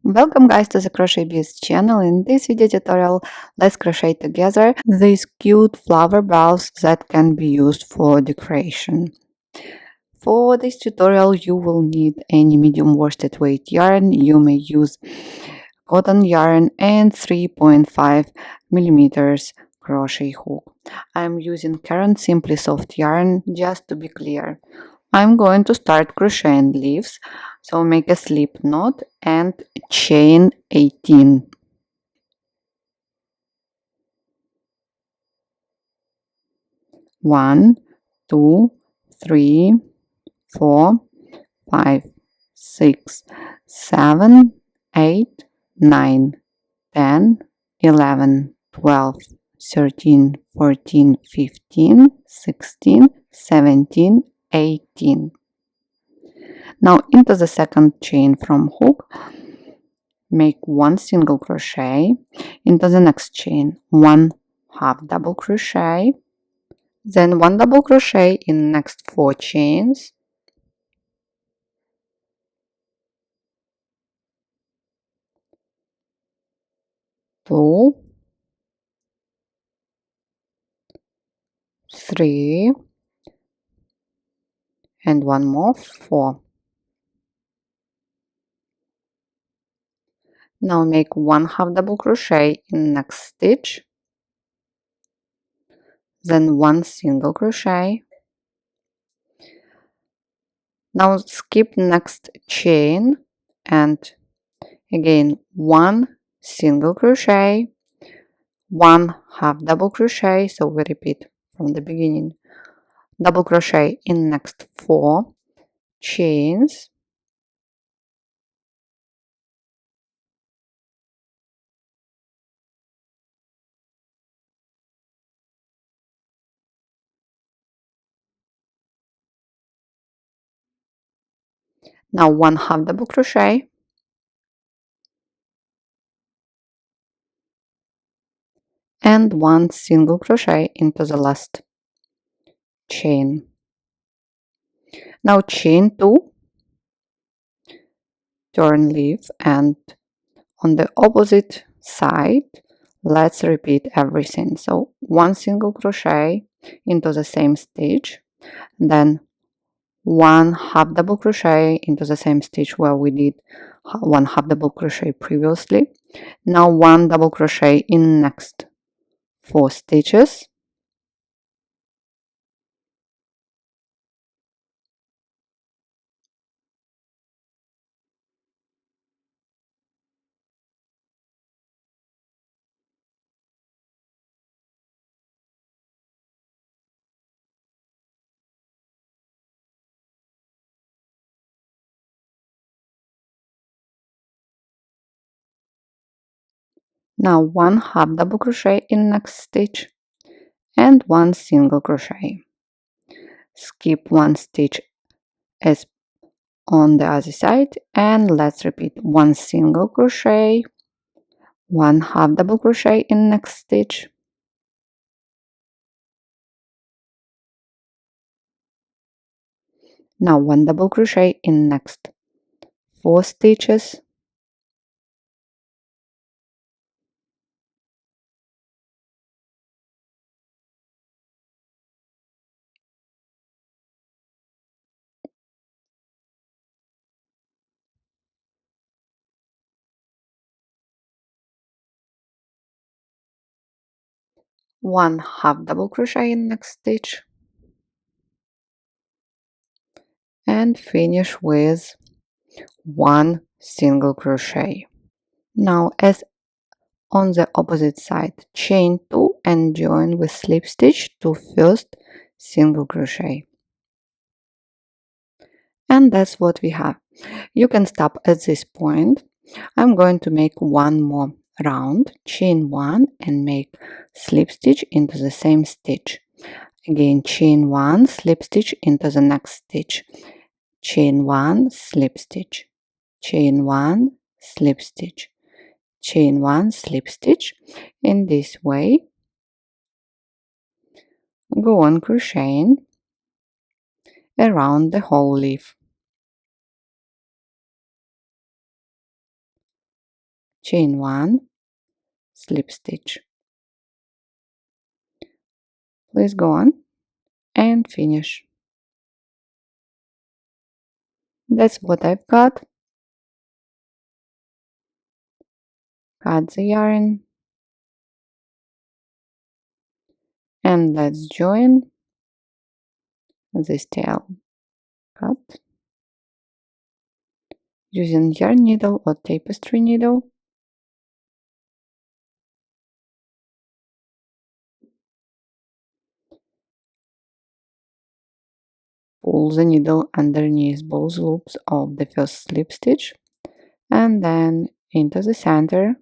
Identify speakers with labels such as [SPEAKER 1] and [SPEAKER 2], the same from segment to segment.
[SPEAKER 1] Welcome guys to the Crochet Biz channel. In this video tutorial, let's crochet together these cute flower bows that can be used for decoration. For this tutorial you will need any medium worsted weight yarn. You may use cotton yarn and 3.5 millimeters crochet hook. I'm using current Simply Soft yarn, just to be clear. I'm going to start crocheting leaves, so make a slip knot and chain 18. One, two, three, 4, 5, 6, 7, 8, 9, 10, 11, 12, 13, 14, 15, 16, 17, 18. Now into the second chain from hook, make one single crochet, into the next chain one half double crochet, then one double crochet in next 4 chains, two, 3, and one more, 4. Now make one half double crochet in next stitch, then one single crochet. Now skip next chain and again one single crochet, one half double crochet, so we repeat from the beginning, double crochet in next 4 chains, now one half double crochet, and one single crochet into the last chain. Now chain 2, turn leaf, and on the opposite side let's repeat everything. So one single crochet into the same stitch, then one half double crochet into the same stitch where we did one half double crochet previously. Now one double crochet in next 4 stitches, now one half double crochet in next stitch and one single crochet. Skip one stitch as on the other side and let's repeat one single crochet, one half double crochet in next stitch, now one double crochet in next 4 stitches, one half double crochet in next stitch, and finish with one single crochet. Now as on the opposite side, chain 2 and join with slip stitch to first single crochet. And that's what we have. You can stop at this point. I'm going to make one more round, chain 1 and make slip stitch into the same stitch. Again chain 1, slip stitch into the next stitch, chain 1, slip stitch, chain 1, slip stitch, chain 1, slip stitch. In this way go on crocheting around the whole leaf. chain 1, slip stitch. Please go on and finish. That's what I've got. Cut the yarn and let's join this tail. Cut using yarn needle or tapestry needle. Pull the needle underneath both loops of the first slip stitch and then into the center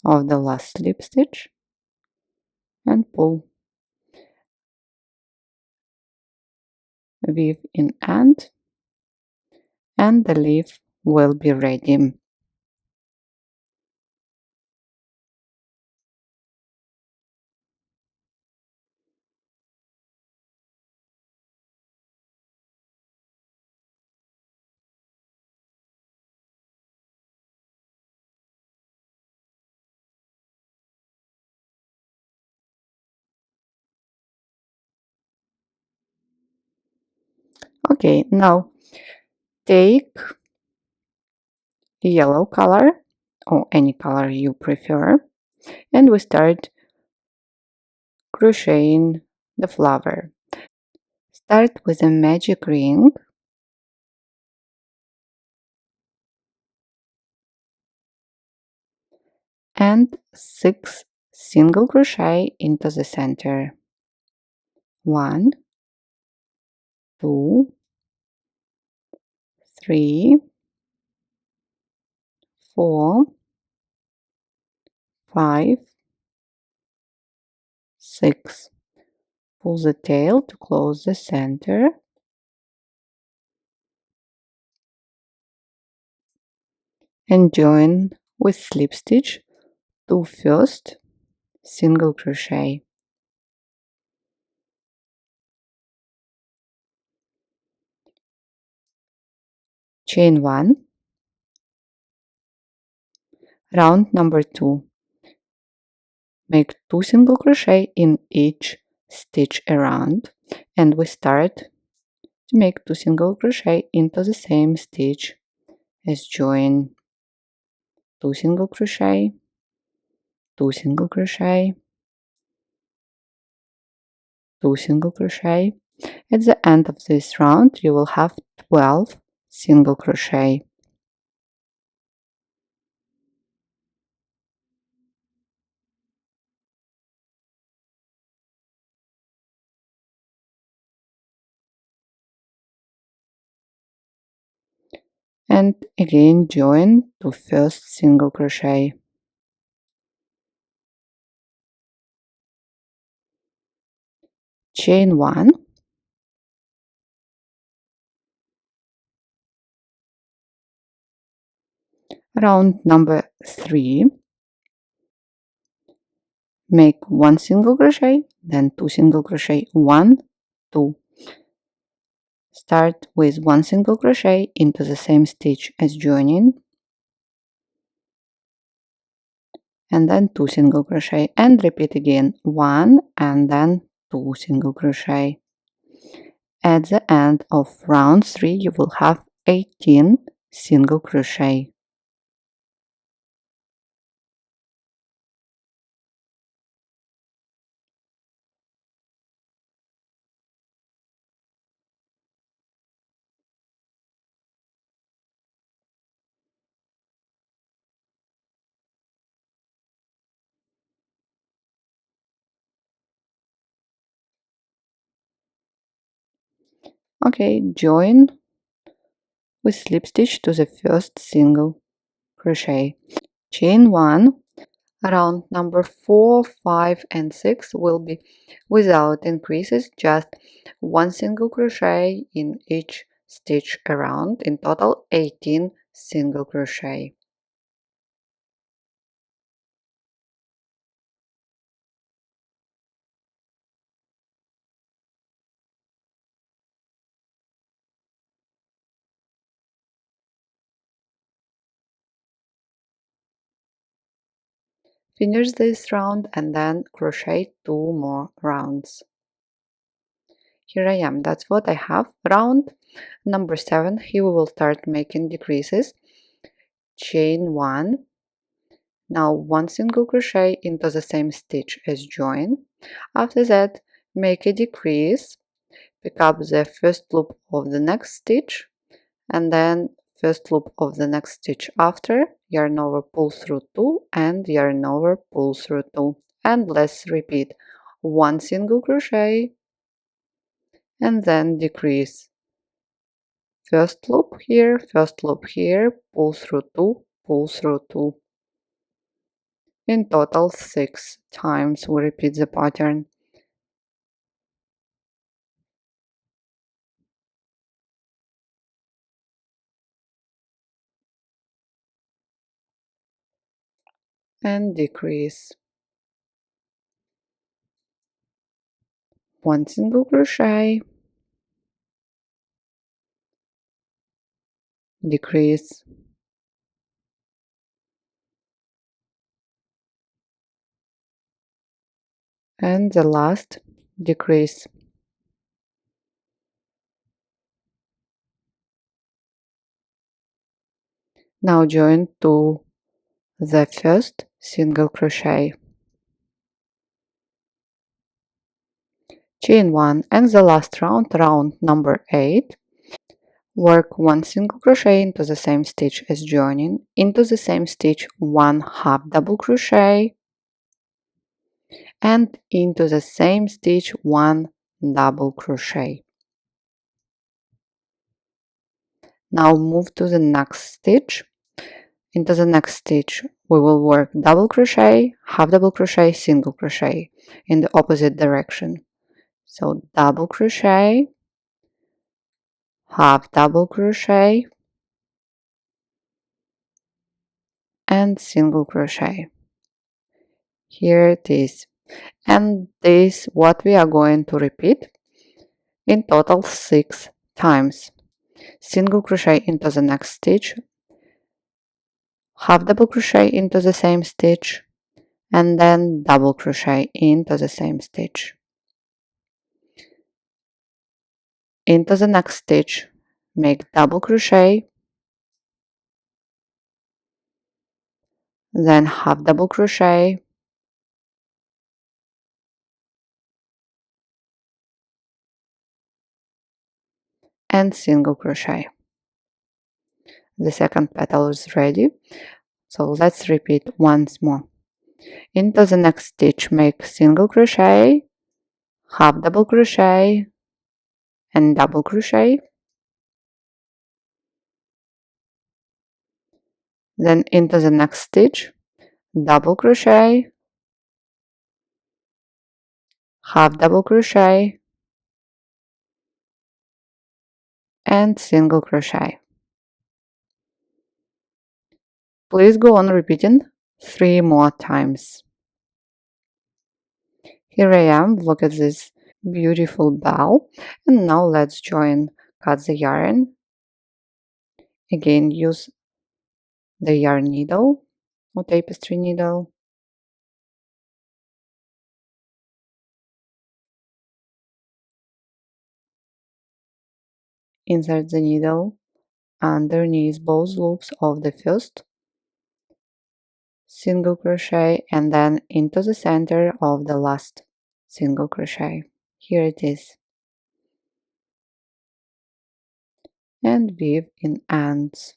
[SPEAKER 1] of the last slip stitch and pull. Weave in end and the leaf will be ready. Okay, now take yellow color or any color you prefer and we start crocheting the flower. Start with a magic ring and 6 single crochet into the center. 1, 2, 3, 4, 5, 6. Pull the tail to close the center and join with slip stitch to first single crochet. Chain 1, round number 2. Make 2 single crochet in each stitch around and we start to make 2 single crochet into the same stitch as join 2 single crochet, 2 single crochet, 2 single crochet. At the end of this round you will have 12 single crochet. And again join to first single crochet. Chain 1, round number 3, make 1 single crochet, then 2 single crochet, 1, 2. Start with 1 single crochet into the same stitch as joining and then 2 single crochet and repeat again 1 and then 2 single crochet. At the end of round 3 you will have 18 single crochet. Okay, join with slip stitch to the first single crochet. Chain 1, round number 4, 5 and 6 will be without increases, just 1 single crochet in each stitch around, in total 18 single crochet. Finish this round and then crochet 2 more rounds. Here I am, that's what I have. Round number 7. Here we will start making decreases. Chain 1. Now 1 single crochet into the same stitch as join. After that, make a decrease, pick up the first loop of the next stitch, and then first loop of the next stitch after, yarn over, pull through 2, and yarn over, pull through 2. And let's repeat. 1 single crochet and then decrease. First loop here, pull through 2, pull through 2. In total 6 times we repeat the pattern. And decrease. 1 single crochet, decrease, and the last decrease. Now join to the first single crochet, chain 1, and the last round, round number 8. Work 1 single crochet into the same stitch as joining, into the same stitch 1 half double crochet, and into the same stitch 1 double crochet. Now move to the next stitch. Into the next stitch we will work double crochet, half double crochet, single crochet in the opposite direction. So double crochet, half double crochet, and single crochet. Here it is. And this what we are going to repeat in total 6 times. Single crochet into the next stitch, half double crochet into the same stitch, and then double crochet into the same stitch. Into the next stitch, make double crochet, then half double crochet, and single crochet. The second petal is ready, so let's repeat once more. Into the next stitch, make single crochet, half double crochet, and double crochet. Then into the next stitch, double crochet, half double crochet, and single crochet. Please go on repeating 3 more times. Here I am, look at this beautiful bell, and now let's join. Cut the yarn. Again, use the yarn needle or tapestry needle. Insert the needle underneath both loops of the first single crochet and then into the center of the last single crochet. Here it is. And weave in ends.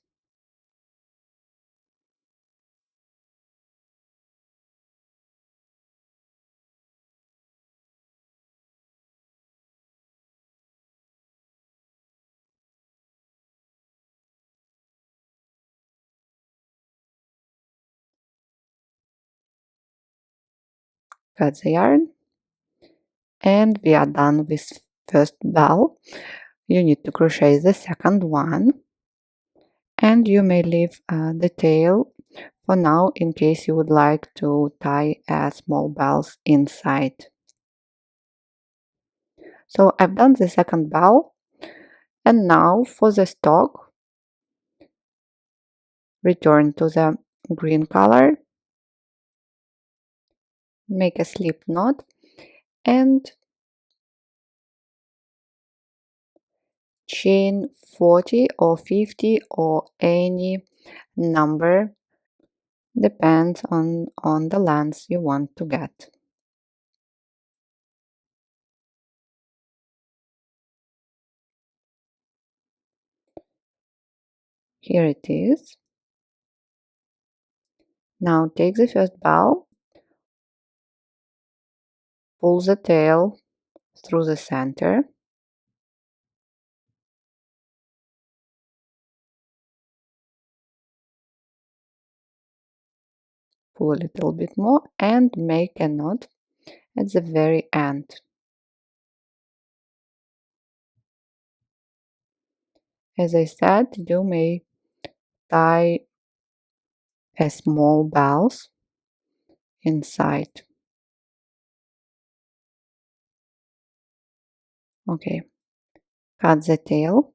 [SPEAKER 1] Cut the yarn, and we are done with first bell. You need to crochet the second one, and you may leave the tail for now in case you would like to tie small bells inside. So I've done the second bell, and now for the stalk, return to the green color make a slip knot and chain 40 or 50 or any number, depends on the length you want to get. Here it is. Now take the first ball, pull the tail through the center, pull a little bit more and make a knot at the very end. As I said, you may tie a small bells inside. Okay, cut the tail.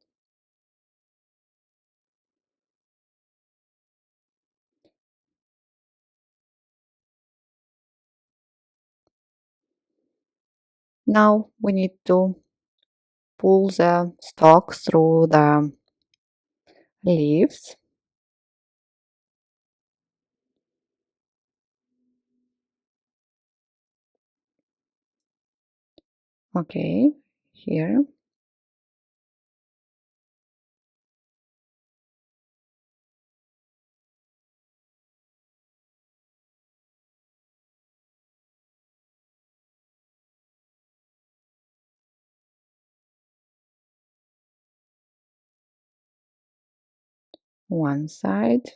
[SPEAKER 1] Now we need to pull the stalk through the leaves. Okay, here. One side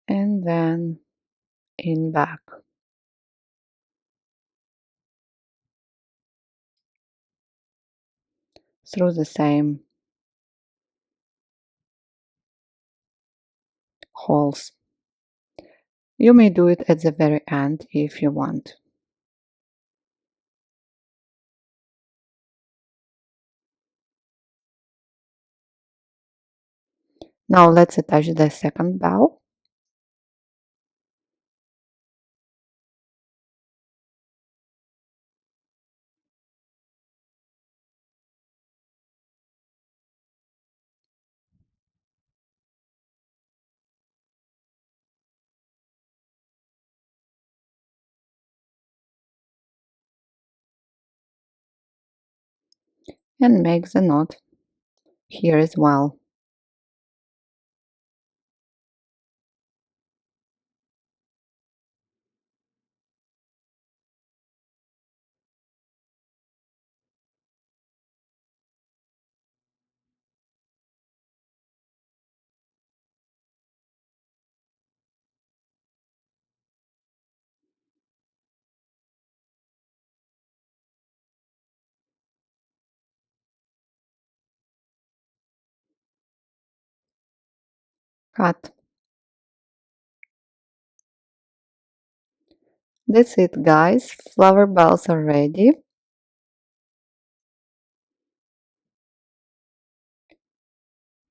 [SPEAKER 1] and then in back. Through the same holes. You may do it at the very end if you want. Now let's attach the second bell. And make the knot here as well. Cut. That's it, guys. Flower bells are ready.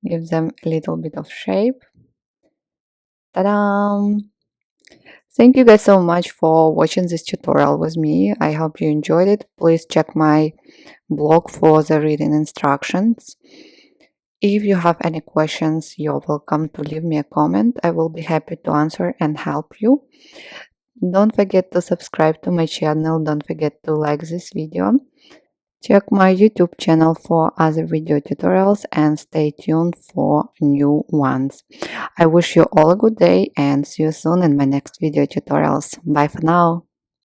[SPEAKER 1] Give them a little bit of shape. Ta-da! Thank you guys so much for watching this tutorial with me. I hope you enjoyed it. Please check my blog for the reading instructions. If you have any questions, you're welcome to leave me a comment. I will be happy to answer and help you. Don't forget to subscribe to my channel. Don't forget to like this video. Check my YouTube channel for other video tutorials and stay tuned for new ones. I wish you all a good day and see you soon in my next video tutorials. Bye for now.